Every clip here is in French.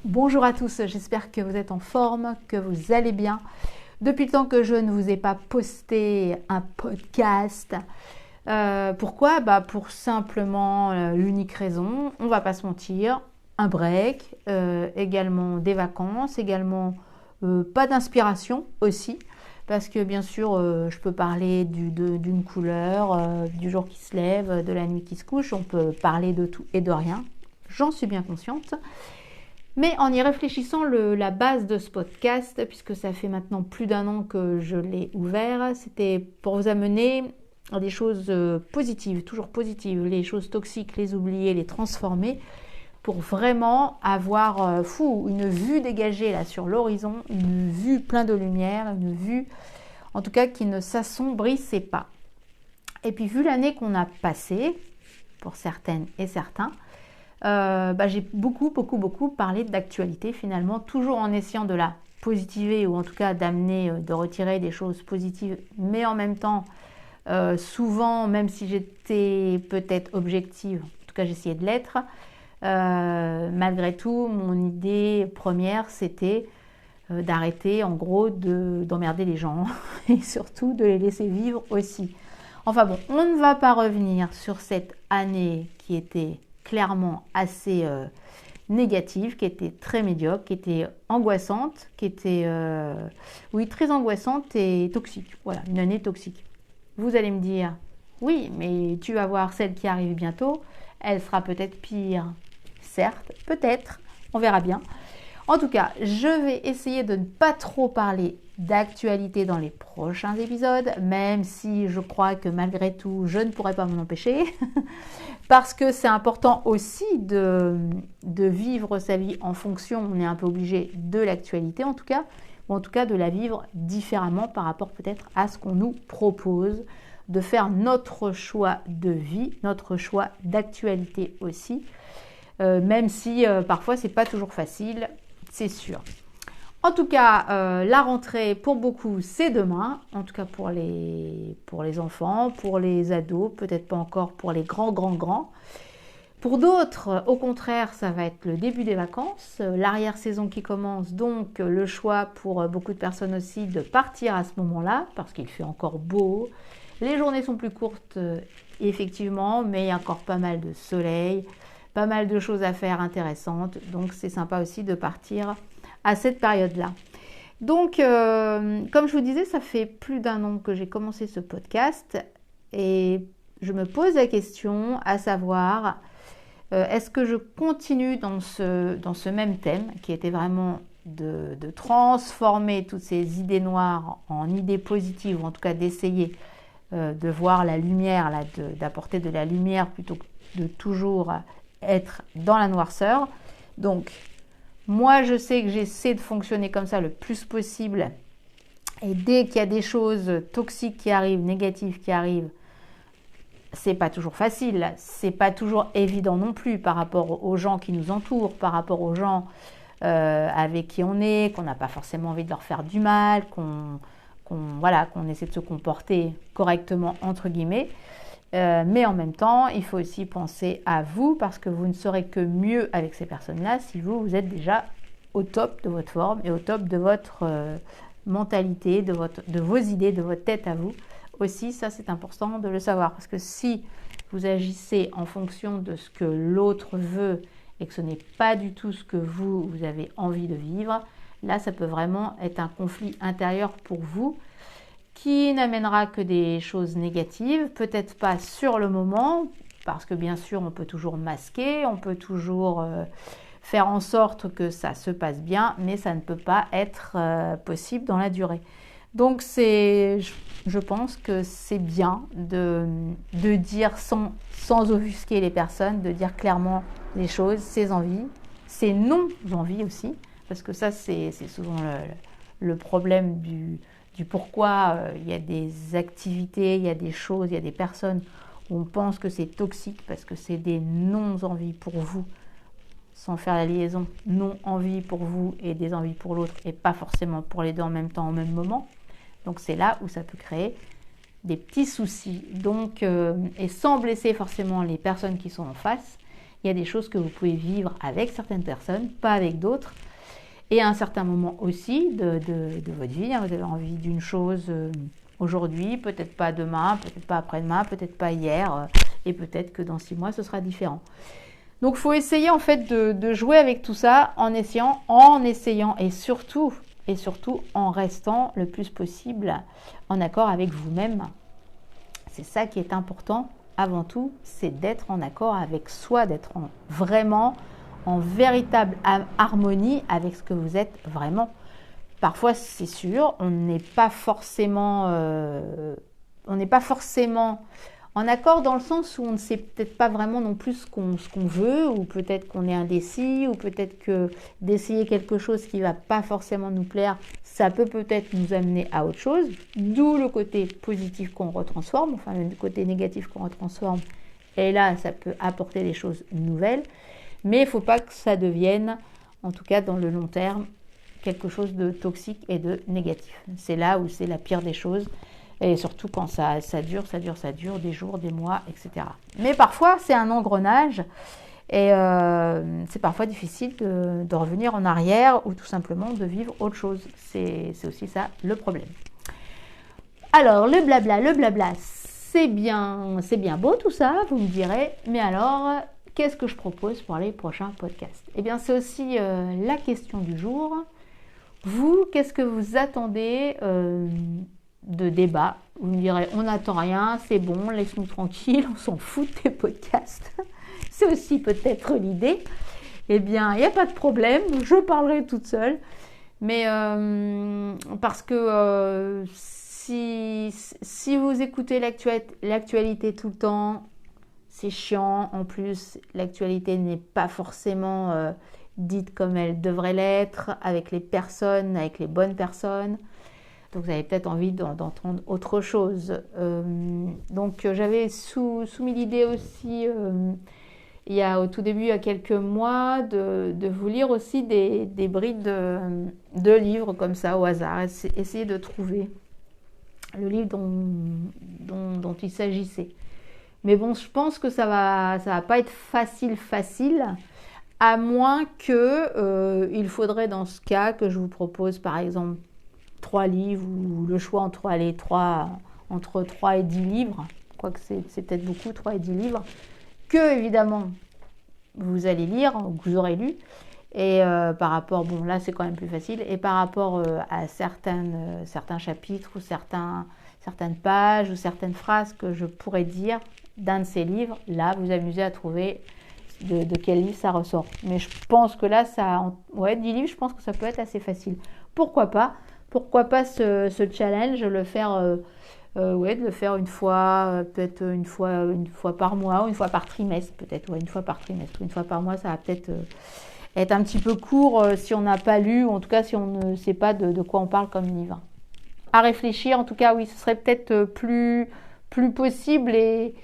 Bonjour à tous, j'espère que vous êtes en forme, que vous allez bien. Depuis le temps que je ne vous ai pas posté un podcast. Pourquoi? Pour simplement l'unique raison, on va pas se mentir, un break, également des vacances, également pas d'inspiration aussi. Parce que bien sûr, je peux parler d'une couleur, du jour qui se lève, de la nuit qui se couche, on peut parler de tout et de rien. J'en suis bien consciente. Mais en y réfléchissant, la base de ce podcast, puisque ça fait maintenant plus d'un an que je l'ai ouvert, c'était pour vous amener à des choses positives, toujours positives, les choses toxiques, les oublier, les transformer, pour vraiment avoir une vue dégagée là sur l'horizon, une vue pleine de lumière, une vue en tout cas qui ne s'assombrissait pas. Et puis vu l'année qu'on a passée, pour certaines et certains, j'ai beaucoup parlé d'actualité finalement, toujours en essayant de la positiver ou en tout cas d'amener, de retirer des choses positives, mais en même temps, souvent, même si j'étais peut-être objective, en tout cas j'essayais de l'être, malgré tout, mon idée première c'était d'arrêter en gros d'emmerder les gens et surtout de les laisser vivre aussi. Enfin bon, on ne va pas revenir sur cette année qui était clairement assez négative, qui était très médiocre, qui était angoissante, qui était très angoissante et toxique. Voilà, une année toxique. Vous allez me dire, oui, mais tu vas voir celle qui arrive bientôt, elle sera peut-être pire. Certes, peut-être, on verra bien. En tout cas, je vais essayer de ne pas trop parler d'actualité dans les prochains épisodes, même si je crois que malgré tout, je ne pourrai pas m'en empêcher, parce que c'est important aussi de vivre sa vie en fonction, on est un peu obligé de l'actualité en tout cas, ou en tout cas de la vivre différemment par rapport peut-être à ce qu'on nous propose, de faire notre choix de vie, notre choix d'actualité aussi, même si parfois c'est pas toujours facile, c'est sûr. En tout cas, la rentrée pour beaucoup c'est demain, en tout cas pour les enfants, pour les ados, peut-être pas encore pour les grands. Pour d'autres, au contraire, ça va être le début des vacances, l'arrière-saison qui commence, donc le choix pour beaucoup de personnes aussi de partir à ce moment-là, parce qu'il fait encore beau. Les journées sont plus courtes, effectivement, mais il y a encore pas mal de soleil, pas mal de choses à faire intéressantes, donc c'est sympa aussi de partir à cette période-là. Donc, comme je vous disais, ça fait plus d'un an que j'ai commencé ce podcast et je me pose la question à savoir, est-ce que je continue dans ce même thème qui était vraiment de transformer toutes ces idées noires en idées positives, ou en tout cas d'essayer de voir la lumière, d'apporter de la lumière plutôt que de toujours être dans la noirceur. Donc, moi, je sais que j'essaie de fonctionner comme ça le plus possible. Et dès qu'il y a des choses toxiques qui arrivent, négatives qui arrivent, c'est pas toujours facile, c'est pas toujours évident non plus par rapport aux gens qui nous entourent, par rapport aux gens avec qui on est, qu'on n'a pas forcément envie de leur faire du mal, qu'on essaie de se comporter correctement entre guillemets. Mais en même temps, il faut aussi penser à vous parce que vous ne serez que mieux avec ces personnes-là si vous êtes déjà au top de votre forme et au top de votre mentalité, de vos idées, de votre tête à vous. Aussi, ça c'est important de le savoir parce que si vous agissez en fonction de ce que l'autre veut et que ce n'est pas du tout ce que vous avez envie de vivre, là ça peut vraiment être un conflit intérieur pour vous qui n'amènera que des choses négatives, peut-être pas sur le moment, parce que bien sûr on peut toujours masquer, on peut toujours faire en sorte que ça se passe bien, mais ça ne peut pas être possible dans la durée. Donc je pense que c'est bien de dire sans offusquer les personnes, de dire clairement les choses, ses envies, ses non-envies aussi, parce que ça c'est souvent le problème du pourquoi il y a des activités, il y a des choses, il y a des personnes où on pense que c'est toxique parce que c'est des non-envies pour vous, sans faire la liaison, non-envies pour vous et des envies pour l'autre et pas forcément pour les deux en même temps, au même moment. Donc c'est là où ça peut créer des petits soucis. Donc, et sans blesser forcément les personnes qui sont en face, Il y a des choses que vous pouvez vivre avec certaines personnes, pas avec d'autres. Et à un certain moment aussi de votre vie, vous avez envie d'une chose aujourd'hui, peut-être pas demain, peut-être pas après-demain, peut-être pas hier, et peut-être que dans 6 mois, ce sera différent. Donc, il faut essayer en fait de jouer avec tout ça en essayant et surtout en restant le plus possible en accord avec vous-même. C'est ça qui est important avant tout, c'est d'être en accord avec soi, d'être vraiment en véritable harmonie avec ce que vous êtes vraiment. Parfois, c'est sûr, on n'est pas forcément en accord dans le sens où on ne sait peut-être pas vraiment non plus ce qu'on veut, ou peut-être qu'on est indécis, ou peut-être que d'essayer quelque chose qui ne va pas forcément nous plaire, ça peut-être nous amener à autre chose, d'où le côté positif qu'on retransforme, enfin le côté négatif qu'on retransforme, et là, ça peut apporter des choses nouvelles, mais il ne faut pas que ça devienne, en tout cas dans le long terme, quelque chose de toxique et de négatif. C'est là où c'est la pire des choses. Et surtout quand ça dure, des jours, des mois, etc. Mais parfois, c'est un engrenage et c'est parfois difficile de revenir en arrière ou tout simplement de vivre autre chose. C'est aussi ça le problème. Alors, le blabla, c'est bien beau tout ça, vous me direz. Mais alors, qu'est-ce que je propose pour les prochains podcasts? Eh bien, c'est aussi la question du jour. Vous, qu'est-ce que vous attendez de débat? Vous me direz, on n'attend rien, c'est bon, laisse-nous tranquille, on s'en fout de tes podcasts. C'est aussi peut-être l'idée. Eh bien, il n'y a pas de problème, je parlerai toute seule. Mais parce que si vous écoutez l'actualité tout le temps, c'est chiant. En plus, l'actualité n'est pas forcément dite comme elle devrait l'être, avec les personnes, avec les bonnes personnes. Donc, vous avez peut-être envie d'entendre autre chose. Donc, j'avais soumis l'idée aussi, au tout début, il y a quelques mois, de vous lire aussi des brides de livres comme ça, au hasard. Essayer de trouver le livre dont il s'agissait. Mais bon, je pense que ça va pas être facile, à moins que il faudrait dans ce cas que je vous propose, par exemple, 3 livres ou le choix entre 3 et 10 livres, quoique c'est peut-être beaucoup, 3 et 10 livres, que évidemment vous allez lire, que vous aurez lu, et par rapport, bon là c'est quand même plus facile, et par rapport à certains chapitres ou certaines pages ou certaines phrases que je pourrais dire d'un de ces livres, là vous amusez à trouver de quel livre ça ressort. Mais je pense que là, 10 livres, je pense que ça peut être assez facile. Pourquoi pas ce challenge, de le faire une fois, peut-être une fois par mois, ou une fois par trimestre, peut-être, une fois par trimestre, une fois par mois, ça va peut-être être un petit peu court si on n'a pas lu, ou en tout cas si on ne sait pas de quoi on parle comme livre. À réfléchir, en tout cas, oui, ce serait peut-être plus possible et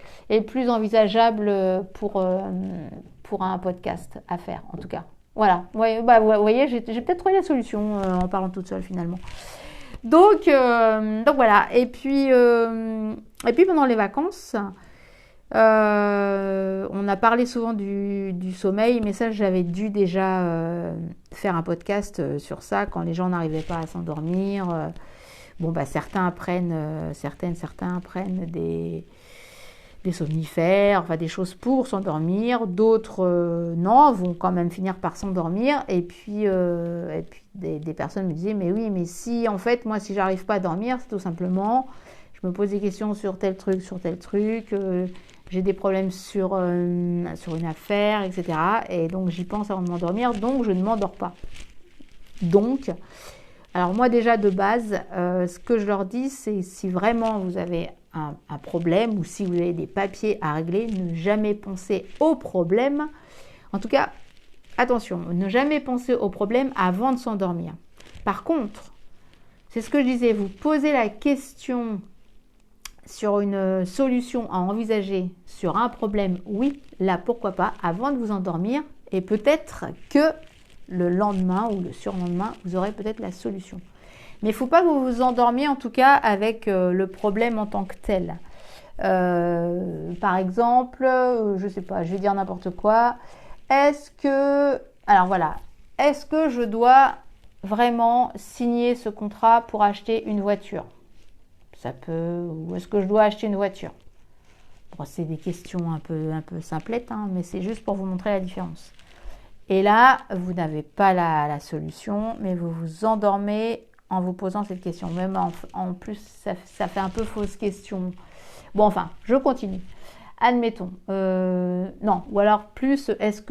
plus envisageable pour un podcast à faire, en tout cas. Voilà, ouais, vous voyez, j'ai peut-être trouvé la solution en parlant toute seule finalement. Donc voilà, et puis pendant les vacances, on a parlé souvent du sommeil, mais ça j'avais dû déjà faire un podcast sur ça quand les gens n'arrivaient pas à s'endormir. Certains prennent des somnifères, enfin des choses pour s'endormir, d'autres non, vont quand même finir par s'endormir, et puis des personnes me disaient, mais oui, mais si j'arrive pas à dormir, c'est tout simplement, je me pose des questions sur tel truc, j'ai des problèmes sur une affaire, etc. Et donc j'y pense avant de m'endormir, donc je ne m'endors pas. Donc, alors moi déjà de base, ce que je leur dis, c'est si vraiment vous avez un problème ou si vous avez des papiers à régler, ne jamais penser au problème. En tout cas, attention, ne jamais penser au problème avant de s'endormir. Par contre, c'est ce que je disais, vous posez la question sur une solution à envisager sur un problème, oui, là pourquoi pas, avant de vous endormir, et peut-être que le lendemain ou le surlendemain, vous aurez peut-être la solution. Mais il ne faut pas que vous vous endormiez en tout cas avec le problème en tant que tel. Par exemple, je sais pas, je vais dire n'importe quoi. Alors voilà, est-ce que je dois vraiment signer ce contrat pour acheter une voiture? Ça peut, ou est-ce que je dois acheter une voiture? Bon, c'est des questions un peu simplettes, hein, mais c'est juste pour vous montrer la différence. Et là, vous n'avez pas la solution, mais vous vous endormez en vous posant cette question. Même en plus, ça fait un peu fausse question. Bon, enfin, je continue. Admettons. Non, ou alors plus, qu'est-ce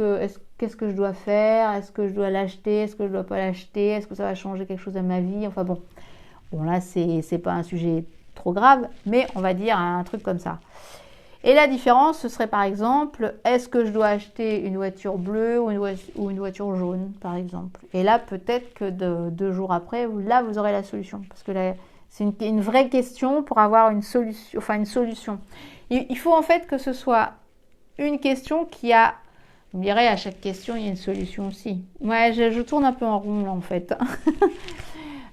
que je dois faire? Est-ce que je dois l'acheter? Est-ce que je ne dois pas l'acheter? Est-ce que ça va changer quelque chose à ma vie? Enfin bon. Bon, là, c'est pas un sujet trop grave, mais on va dire un truc comme ça. Et la différence, ce serait par exemple, est-ce que je dois acheter une voiture bleue ou une voiture jaune, par exemple? Et là, peut-être que 2 jours après, là, vous aurez la solution. Parce que là, c'est une vraie question pour avoir une solution. Enfin, une solution. Il faut en fait que ce soit une question qui a... Vous me direz, à chaque question, il y a une solution aussi. Ouais, je tourne un peu en rond, là, en fait.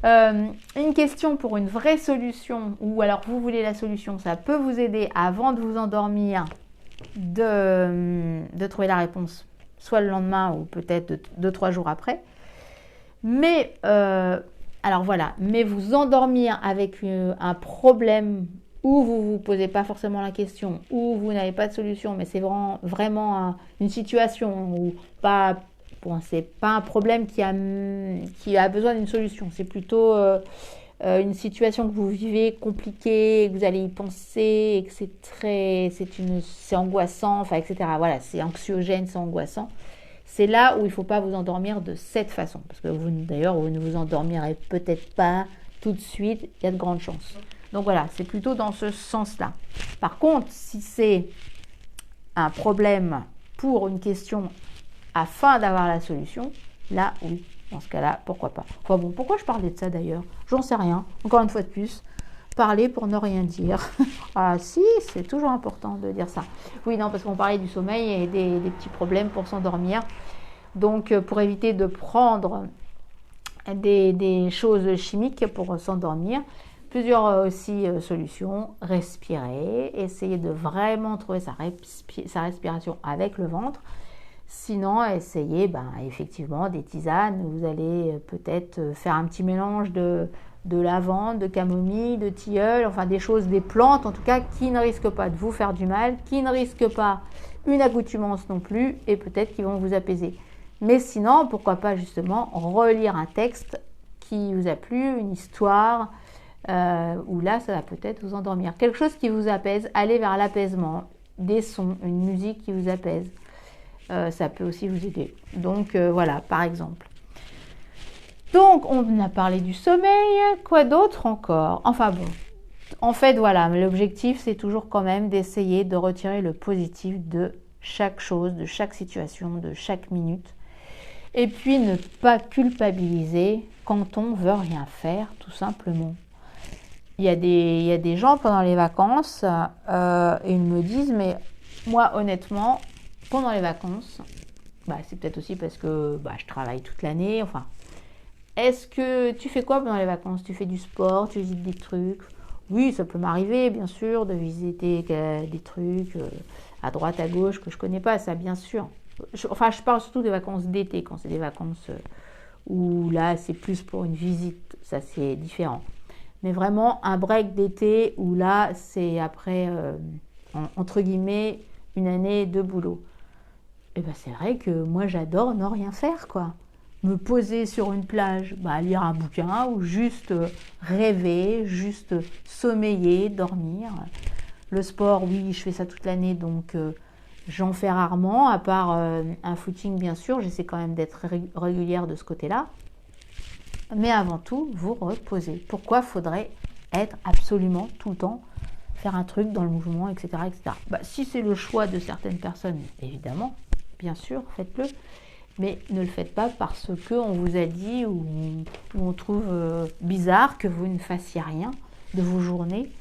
Une question pour une vraie solution, ou alors vous voulez la solution, ça peut vous aider avant de vous endormir de trouver la réponse, soit le lendemain ou peut-être 2-3 jours après. Mais alors voilà, mais vous endormir avec un problème où vous ne vous posez pas forcément la question, où vous n'avez pas de solution, mais c'est vraiment une situation où pas... Bon, c'est pas un problème qui a besoin d'une solution. C'est plutôt une situation que vous vivez compliquée, que vous allez y penser, et que c'est angoissant, enfin, etc. Voilà, c'est anxiogène, c'est angoissant. C'est là où il ne faut pas vous endormir de cette façon. Parce que d'ailleurs, vous ne vous endormirez peut-être pas tout de suite. Il y a de grandes chances. Donc voilà, c'est plutôt dans ce sens-là. Par contre, si c'est un problème pour une question afin d'avoir la solution, là, oui, dans ce cas-là, pourquoi pas. Enfin bon, pourquoi je parlais de ça d'ailleurs? J'en sais rien. Encore une fois de plus, parler pour ne rien dire. Ah si, c'est toujours important de dire ça. Oui, non, parce qu'on parlait du sommeil et des petits problèmes pour s'endormir. Donc, pour éviter de prendre des choses chimiques pour s'endormir, plusieurs aussi solutions. Respirer, essayer de vraiment trouver sa respiration avec le ventre. Sinon, essayez effectivement des tisanes. Vous allez peut-être faire un petit mélange de lavande, de camomille, de tilleul, enfin des choses, des plantes en tout cas, qui ne risquent pas de vous faire du mal, qui ne risquent pas une accoutumance non plus, et peut-être qui vont vous apaiser. Mais sinon, pourquoi pas justement relire un texte qui vous a plu, une histoire, où là, ça va peut-être vous endormir. Quelque chose qui vous apaise, allez vers l'apaisement, des sons, une musique qui vous apaise. Ça peut aussi vous aider. Donc voilà, par exemple. Donc on a parlé du sommeil, quoi d'autre encore? Enfin bon, en fait voilà, l'objectif c'est toujours quand même d'essayer de retirer le positif de chaque chose, de chaque situation, de chaque minute. Et puis ne pas culpabiliser quand on veut rien faire, tout simplement. Il y a des gens pendant les vacances, et ils me disent, mais moi honnêtement, pendant les vacances, c'est peut-être aussi parce que je travaille toute l'année, enfin. Est-ce que tu fais quoi pendant les vacances? Tu fais du sport, tu visites des trucs? Oui, ça peut m'arriver, bien sûr, de visiter des trucs à droite, à gauche, que je connais pas, ça, bien sûr. Je parle surtout des vacances d'été, quand c'est des vacances où là, c'est plus pour une visite, ça, c'est différent. Mais vraiment, un break d'été où là, c'est après, entre guillemets, une année de boulot. Et c'est vrai que moi, j'adore ne rien faire, quoi. Me poser sur une plage, lire un bouquin ou juste rêver, juste sommeiller, dormir. Le sport, oui, je fais ça toute l'année, donc j'en fais rarement, à part un footing, bien sûr. J'essaie quand même d'être régulière de ce côté-là. Mais avant tout, vous reposez. Pourquoi faudrait être absolument tout le temps, faire un truc dans le mouvement, etc. etc. Si c'est le choix de certaines personnes, évidemment, bien sûr, faites-le. Mais ne le faites pas parce qu'on vous a dit ou on trouve bizarre que vous ne fassiez rien de vos journées.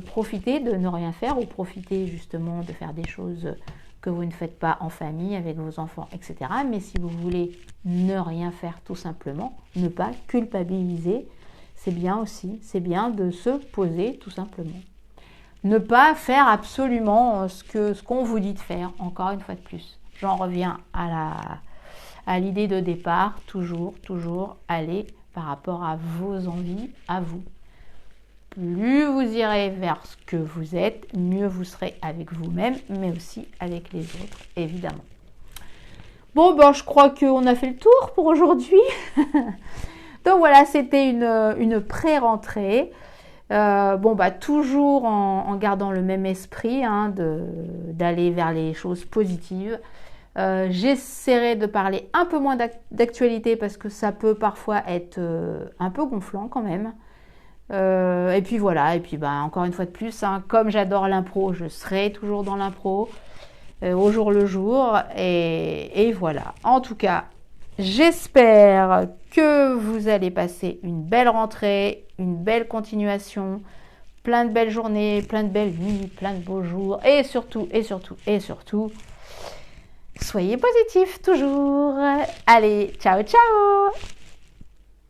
Profitez de ne rien faire ou profitez justement de faire des choses que vous ne faites pas en famille, avec vos enfants, etc. Mais si vous voulez ne rien faire tout simplement, ne pas culpabiliser, c'est bien aussi. C'est bien de se poser tout simplement. ne pas faire absolument ce qu'on vous dit de faire, encore une fois de plus. J'en reviens à l'idée de départ, toujours aller par rapport à vos envies, à vous. Plus vous irez vers ce que vous êtes, mieux vous serez avec vous-même, mais aussi avec les autres, évidemment. Bon, ben, je crois qu'on a fait le tour pour aujourd'hui. Donc voilà, c'était une pré-rentrée. Bon, bah, toujours en gardant le même esprit, hein, d'aller vers les choses positives. J'essaierai de parler un peu moins d'actualité parce que ça peut parfois être un peu gonflant quand même. Et puis voilà, et puis bah, encore une fois de plus, hein, comme j'adore l'impro, je serai toujours dans l'impro au jour le jour. Et voilà. En tout cas, j'espère que vous allez passer une belle rentrée, une belle continuation, plein de belles journées, plein de belles nuits, plein de beaux jours. Et surtout, soyez positifs toujours. Allez, ciao, ciao!